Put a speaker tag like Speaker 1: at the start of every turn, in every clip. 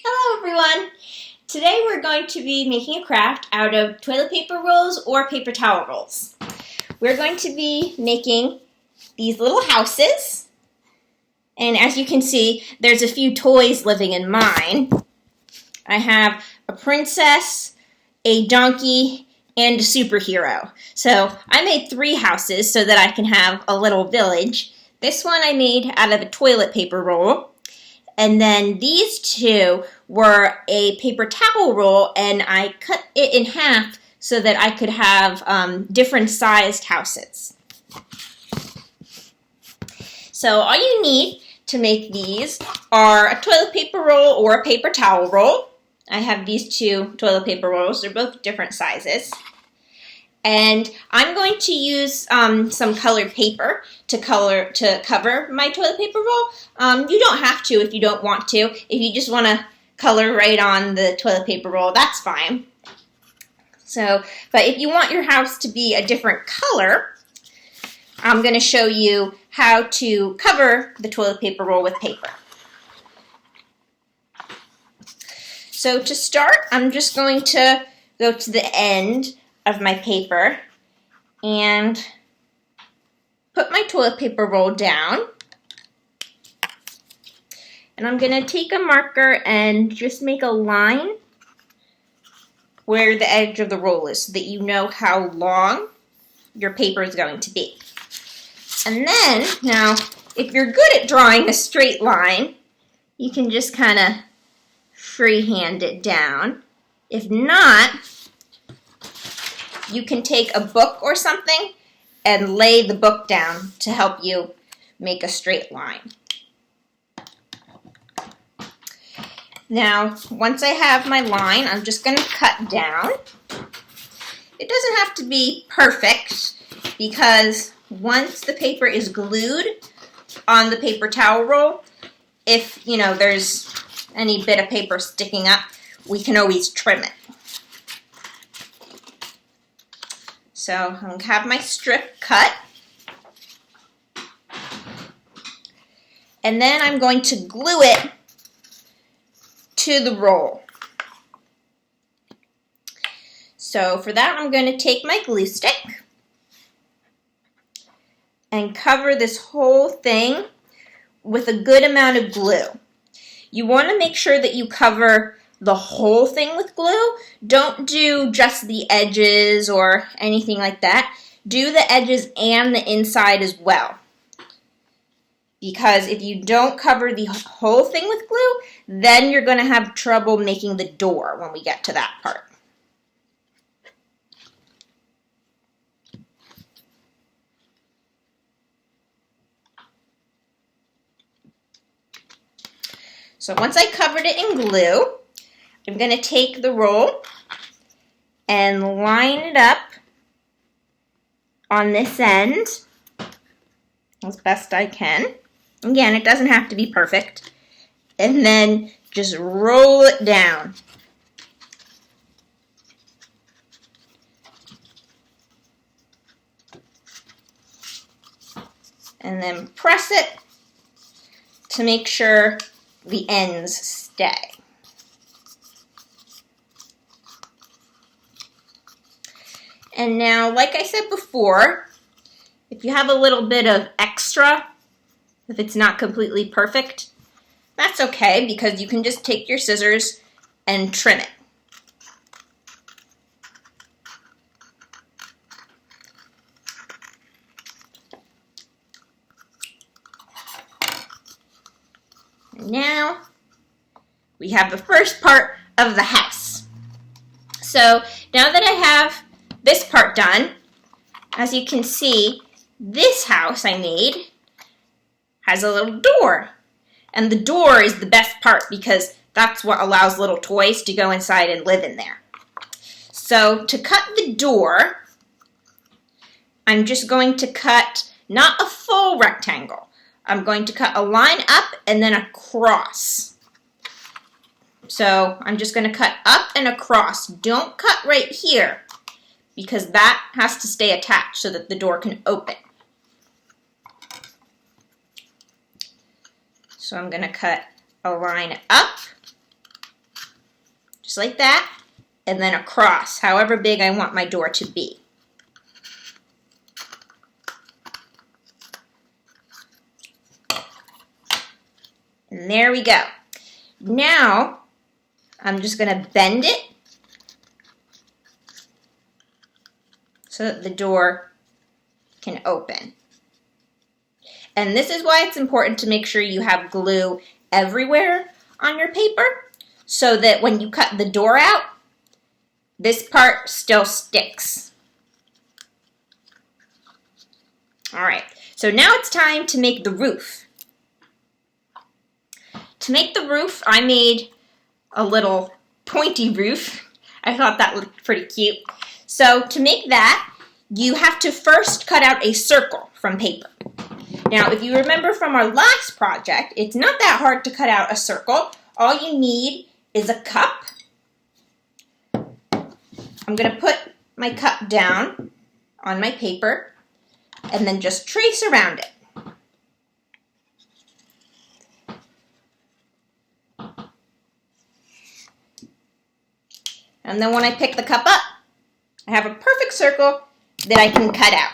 Speaker 1: Hello everyone! Today we're going to be making a craft out of toilet paper rolls or paper towel rolls. We're going to be making these little houses, and as you can see, there's a few toys living in mine. I have a princess, a donkey, and a superhero. So I made 3 houses so that I can have a little village. This one I made out of a toilet paper roll. And then these 2 were a paper towel roll, and I cut it in half so that I could have different sized houses. So all you need to make these are a toilet paper roll or a paper towel roll. I have these 2 toilet paper rolls. They're both different sizes. And I'm going to use some colored paper to cover my toilet paper roll. You don't have to if you don't want to. If you just want to color right on the toilet paper roll, that's fine. But if you want your house to be a different color, I'm going to show you how to cover the toilet paper roll with paper. So to start, I'm just going to go to the end of my paper and put my toilet paper roll down. And I'm going to take a marker and just make a line where the edge of the roll is so that you know how long your paper is going to be. And then, now, if you're good at drawing a straight line, you can just kind of freehand it down. If not, you can take a book or something and lay the book down to help you make a straight line. Now, once I have my line, I'm just going to cut down. It doesn't have to be perfect because once the paper is glued on the paper towel roll, if there's any bit of paper sticking up, we can always trim it. So I'm going to have my strip cut. And then I'm going to glue it to the roll. So for that, I'm going to take my glue stick and cover this whole thing with a good amount of glue. You want to make sure that you cover the whole thing with glue. Don't do just the edges or anything like that. Do the edges and the inside as well. Because if you don't cover the whole thing with glue, then you're going to have trouble making the door when we get to that part. So once I covered it in glue, I'm going to take the roll and line it up on this end as best I can. Again, it doesn't have to be perfect. And then just roll it down. And then press it to make sure the ends stay. And now, like I said before, if you have a little bit of extra, if it's not completely perfect, that's okay because you can just take your scissors and trim it. And now, we have the first part of the house. So, now that I have this part done, as you can see, this house I made has a little door. And the door is the best part because that's what allows little toys to go inside and live in there. So to cut the door, I'm just going to cut not a full rectangle. I'm going to cut a line up and then across. So I'm just going to cut up and across. Don't cut right here, because that has to stay attached so that the door can open. So I'm going to cut a line up just like that, and then across, however big I want my door to be. And there we go. Now, I'm just going to bend it so that the door can open. And this is why it's important to make sure you have glue everywhere on your paper so that when you cut the door out, this part still sticks. All right, so now it's time to make the roof. To make the roof, I made a little pointy roof. I thought that looked pretty cute. So to make that, you have to first cut out a circle from paper. Now, if you remember from our last project, it's not that hard to cut out a circle. All you need is a cup. I'm going to put my cup down on my paper and then just trace around it. And then when I pick the cup up, I have a perfect circle that I can cut out.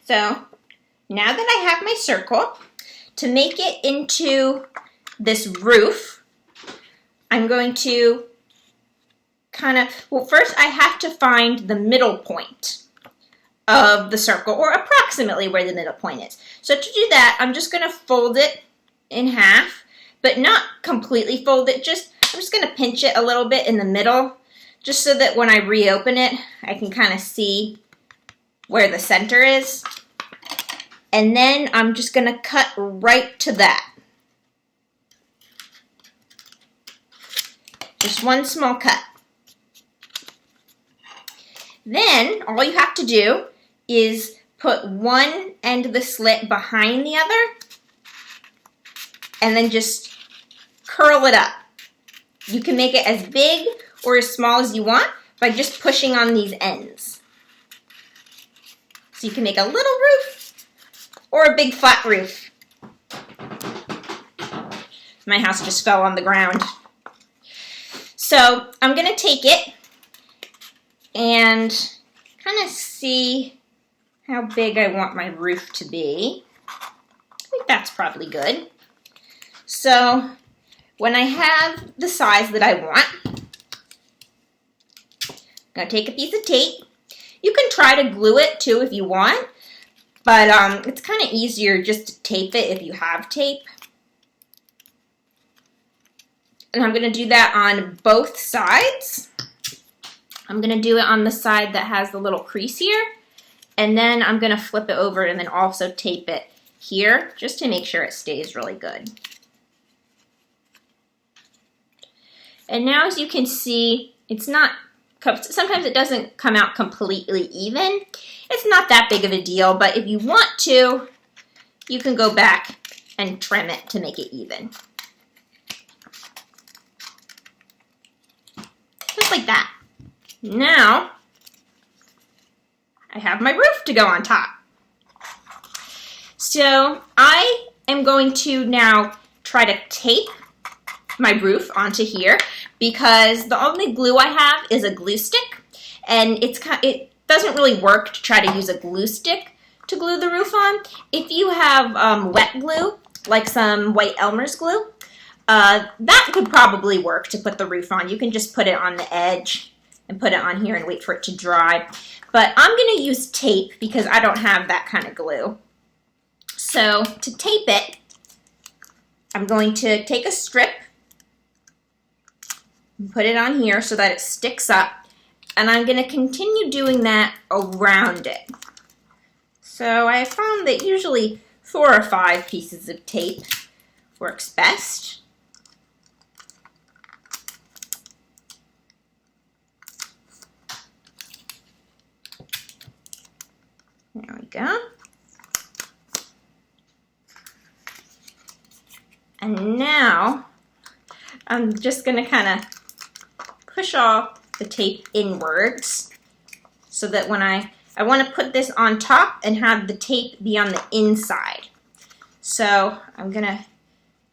Speaker 1: So now that I have my circle, to make it into this roof, I'm going to first I have to find the middle point of the circle, or approximately where the middle point is. So to do that, I'm just going to fold it in half, but not completely fold it. I'm just going to pinch it a little bit in the middle, just so that when I reopen it, I can kind of see where the center is. And then I'm just going to cut right to that. Just one small cut. Then all you have to do is put one end of the slit behind the other and then just curl it up. You can make it as big or as small as you want by just pushing on these ends. So you can make a little roof or a big flat roof. My house just fell on the ground. So I'm going to take it and kind of see how big I want my roof to be. I think that's probably good. So when I have the size that I want, I'm going to take a piece of tape. You can try to glue it too if you want, but it's kind of easier just to tape it if you have tape. And I'm going to do that on both sides. I'm going to do it on the side that has the little crease here, and then I'm going to flip it over and then also tape it here just to make sure it stays really good. And now, as you can see, it's not, sometimes it doesn't come out completely even. It's not that big of a deal, but if you want to, you can go back and trim it to make it even. Just like that. Now, I have my roof to go on top. So I am going to now try to tape my roof onto here because the only glue I have is a glue stick, and it doesn't really work to try to use a glue stick to glue the roof on. If you have wet glue, like some White Elmer's glue, that could probably work to put the roof on. You can just put it on the edge and put it on here and wait for it to dry. But I'm going to use tape because I don't have that kind of glue. So to tape it, I'm going to take a strip and put it on here so that it sticks up. And I'm going to continue doing that around it. So I have found that usually 4 or 5 pieces of tape works best. go. And now I'm just going to kind of push all the tape inwards so that when I want to put this on top and have the tape be on the inside. So I'm going to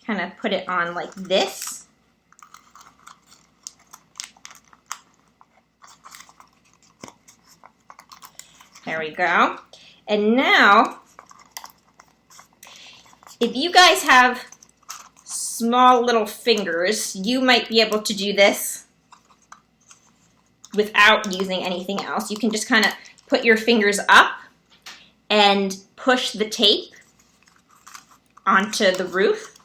Speaker 1: kind of put it on like this. There we go. And now, if you guys have small little fingers, you might be able to do this without using anything else. You can just kind of put your fingers up and push the tape onto the roof.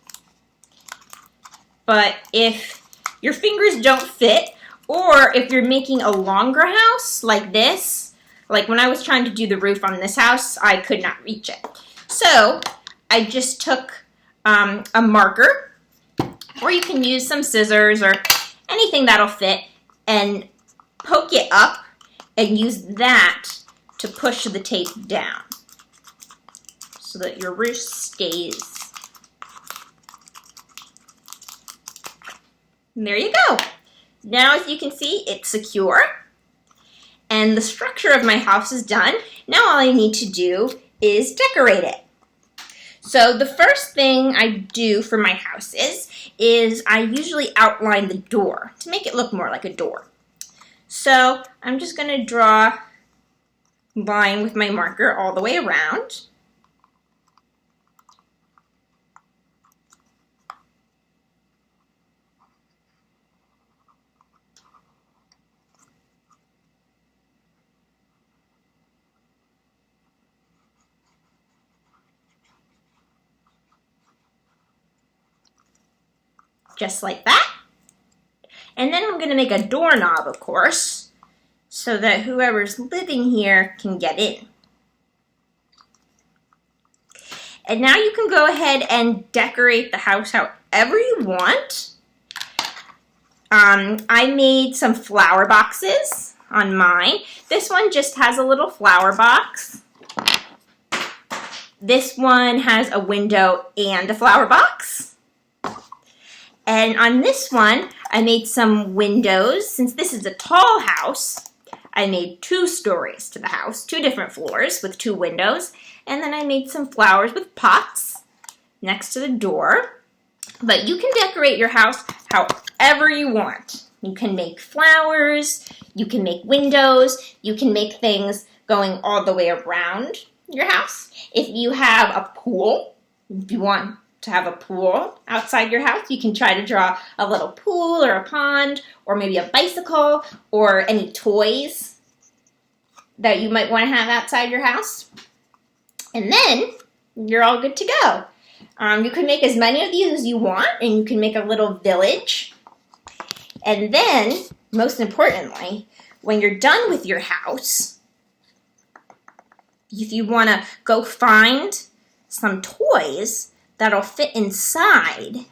Speaker 1: But if your fingers don't fit, or if you're making a longer house like this, like when I was trying to do the roof on this house, I could not reach it. So I just took a marker, or you can use some scissors or anything that'll fit, and poke it up and use that to push the tape down so that your roof stays. And there you go. Now, as you can see, it's secure. And the structure of my house is done. Now all I need to do is decorate it. So the first thing I do for my houses is I usually outline the door to make it look more like a door. So I'm just going to draw a line with my marker all the way around. Just like that. And then I'm going to make a doorknob, of course, so that whoever's living here can get in. And now you can go ahead and decorate the house however you want. I made some flower boxes on mine. This one just has a little flower box. This one has a window and a flower box. And on this one, I made some windows. Since this is a tall house, I made 2 stories to the house, 2 different floors with 2 windows. And then I made some flowers with pots next to the door. But you can decorate your house however you want. You can make flowers, you can make windows, you can make things going all the way around your house. If you have a pool, if you want to have a pool outside your house, you can try to draw a little pool or a pond or maybe a bicycle or any toys that you might want to have outside your house. And then you're all good to go. You can make as many of these as you want, and you can make a little village. And then, most importantly, when you're done with your house, if you want to go find some toys that'll fit inside,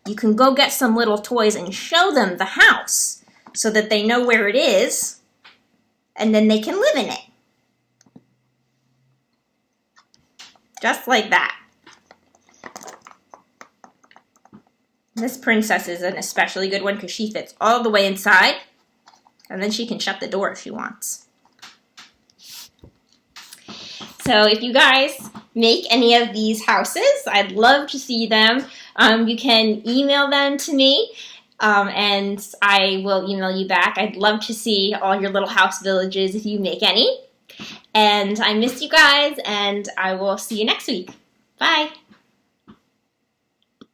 Speaker 1: you can go get some little toys and show them the house so that they know where it is, and then they can live in it. Just like that. This princess is an especially good one because she fits all the way inside, and then she can shut the door if she wants. So if you guys make any of these houses, I'd love to see them. You can email them to me, and I will email you back. I'd love to see all your little house villages if you make any. And I miss you guys, and I will see you next week. Bye.